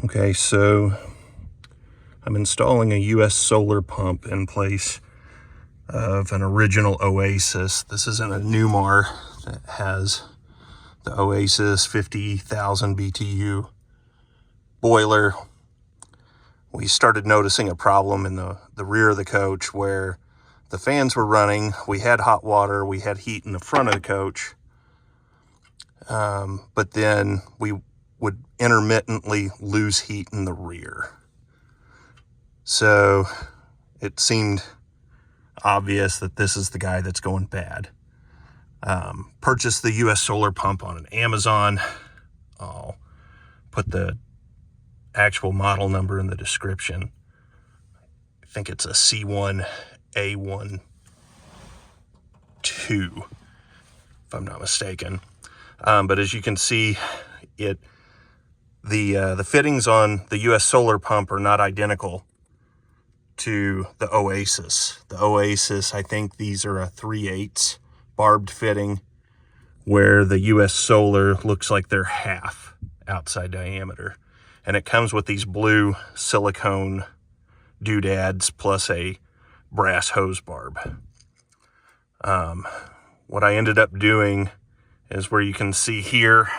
Okay, so I'm installing a US solar pump in place of an original Oasis. This isn't a Newmar that has the Oasis 50,000 BTU boiler. We started noticing a problem in the rear of the coach where the fans were running. We had hot water, we had heat in the front of the coach, but then we would intermittently lose heat in the rear. So it seemed obvious that this is the guy that's going bad. Purchased the US solar pump on an Amazon. I'll put the actual model number in the description. I think it's a C1A12, if I'm not mistaken. But as you can see, the fittings on the US solar pump are not identical to the Oasis. The Oasis, I think these are a 3/8 barbed fitting, where the US solar looks like they're half outside diameter. And it comes with these blue silicone doodads plus a brass hose barb. What I ended up doing is where you can see here,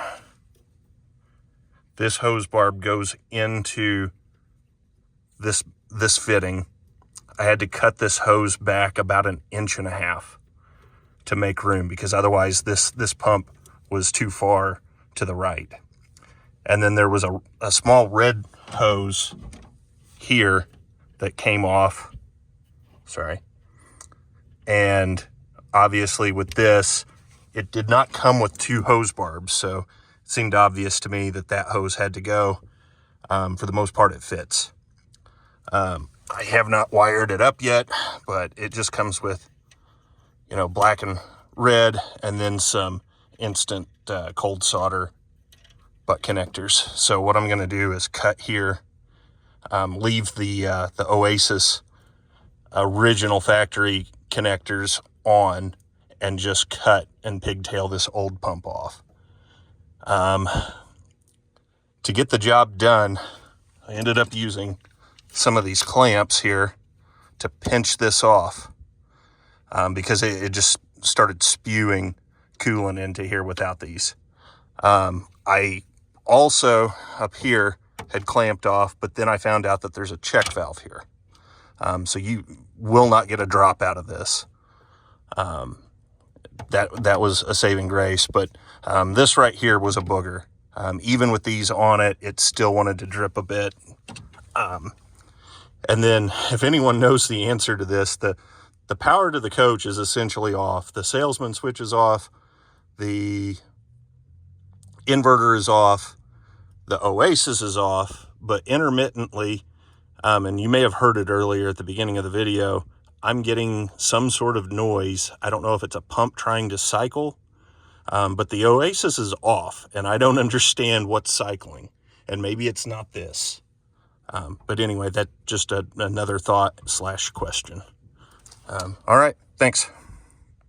this hose barb goes into this fitting. I had to cut this hose back about 1.5 inches to make room, because otherwise this pump was too far to the right. And then there was a small red hose here that came off. Sorry. And obviously with this, it did not come with 2 hose barbs, so it seemed obvious to me that that hose had to go. For the most part, it fits. I have not wired it up yet, but it just comes with, black and red, and then some instant cold solder butt connectors. So what I'm going to do is cut here, leave the Oasis original factory connectors on, and just cut and pigtail this old pump off. To get the job done, I ended up using some of these clamps here to pinch this off, because it just started spewing coolant into here without these. I also, up here, had clamped off, but then I found out that there's a check valve here. So you will not get a drop out of this. That was a saving grace, but this right here was a booger. Even with these on it, it still wanted to drip a bit. And then, if anyone knows the answer to this, the power to the coach is essentially off. The salesman switch is off. The inverter is off. The Oasis is off. But intermittently, and you may have heard it earlier at the beginning of the video, I'm getting some sort of noise. I don't know if it's a pump trying to cycle, but the Oasis is off, and I don't understand what's cycling. And maybe it's not this. But anyway, that's just another thought / question. All right, thanks.